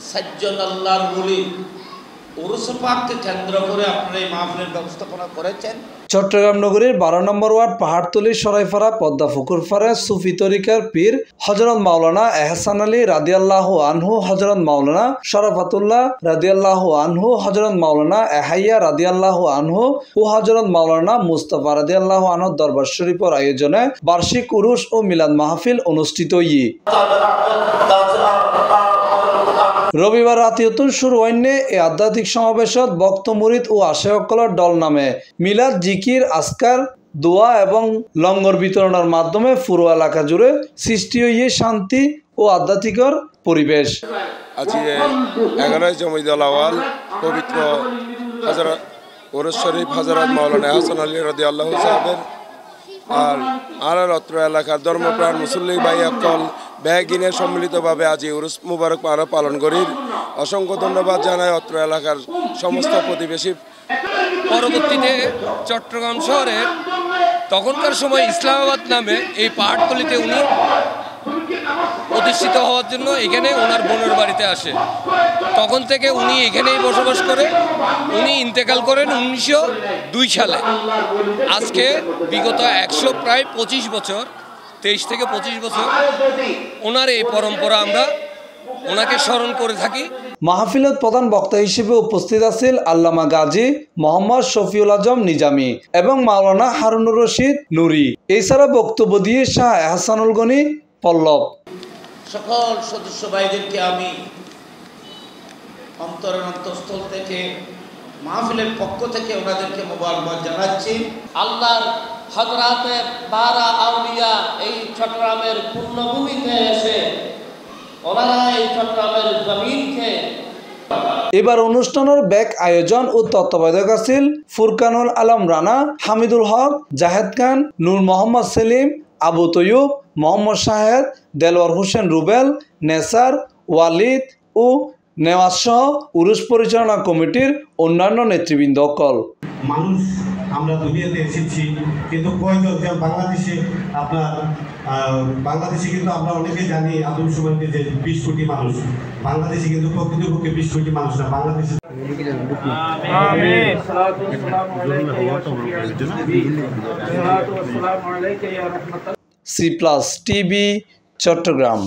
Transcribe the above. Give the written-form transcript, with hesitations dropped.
সাজ্জন আল্লাহর ওলি উরুস পাককে কেন্দ্র করে আপনারা এই মাহফিলের ব্যবস্থাপনা করেছেন। চট্টগ্রাম নগরীর 12 নম্বর ওয়ার্ড পাহাড়তলী সরাইপাড়া পদ্মা পুকুরপাড়ে সুফি তরিকার পীর হযরত মাওলানা এহসান আলী রাদিয়াল্লাহু আনহু, হযরত মাওলানা শরাফাতুল্লাহ রাদিয়াল্লাহু আনহু, হযরত মাওলানা এহাইয়া রাদিয়াল্লাহু আনহু ও হযরত মাওলানা মুস্তাফা রাদিয়াল্লাহু আনহু দরবার শরীফের আয়োজনে বার্ষিক উরুস ও মিলাদ মাহফিল অনুষ্ঠিত রবিবার রাতিয়তুন শুরু হইনে এই আধ্যাত্মিক সমাবেশত বক্ত মুরিদ ও আশেকলর দল নামে মিলাদ জিকির আজকার দোয়া এবং লঙ্গর বিতরণের মাধ্যমে পুরো এলাকা জুড়ে সৃষ্টি হইয়ে শান্তি ও আধ্যাত্মিকর পরিবেশ। আজ 11 জমাদিউল আওয়াল পবিত্র হযরত উরুস শরীফ হযরত মাওলানা এহসান আলী রাদিয়াল্লাহু সাহেবের আর অত্র এলাকার ধর্মপ্রাণ মুসল্লি ভাই অকল ব্যাগিনে সম্মিলিতভাবে আজ উরুস মুবারক পালন করি। অসংখ্য ধন্যবাদ জানাই অত্র এলাকার সমস্ত প্রতিবেশী। পরবর্তীতে চট্টগ্রাম শহরের তখনকার সময় ইসলামাবাদ নামে এই পাহাড়তলিতে উনি প্রতিষ্ঠিত হওয়ার জন্য এখানে ওনার বোনের বাড়িতে আসে। তখন থেকে উনি এখানেই বসবাস করে। উনি ইন্তেকাল করেন 1902 সালে। আজকে বিগত প্রায় 25 বছর, 23 থেকে 25 বছর ওনার এই পরম্পরা আমরা ওনাকে স্মরণ করে থাকি। মাহফিলত প্রধান বক্তা হিসেবে উপস্থিত আছেন আল্লামা গাজী মোহাম্মদ শফিউল আজম নিজামী এবং মাওলানা হারুনুর রশিদ নুরি। এছাড়া বক্তব্য দিয়ে শাহ এহসানুল গনি পল্লব। সকল সদস্য ভাইদেরকে আমি অন্তরের অন্তঃস্থল থেকে মাহফিলের পক্ষ থেকে ওনাদেরকে মোবারকবাদ জানাচ্ছি। আল্লাহর হযরতের 12 আউলিয়া এই চট্টগ্রামের পূর্ণভূমিতে এসে ওনারা এই চট্টগ্রামের জমিনকে এবার অনুষ্ঠানের ব্যাক আয়োজন ও তত্ত্বাবধায়ক আছেন ফুরকানুল আলম রানা, হামিদুল হক, জাহেদ খান, নূর মোহাম্মদ সেলিম, আবু তৈয়ব, মোহাম্মদ শাহেদ, দেলওয়ার হোসেন রুবেল, নেসার, ওয়ালিদ ও নেওয়াজ সহ উরুস পরিচালনা কমিটির অন্যান্য নেতৃবৃন্দ। মানুষ আমরা দুনিয়াতে এসেছি, কিন্তু কয়জন বাংলাদেশে বাংলাদেশে কিন্তু আমরা অনেকে জানি আদমশুমারিতে যে 20 কোটি মানুষ। বাংলাদেশে কিন্তু প্রকৃতপক্ষে 20 কোটি মানুষ না। বাংলাদেশে C+ TV চট্টগ্রাম।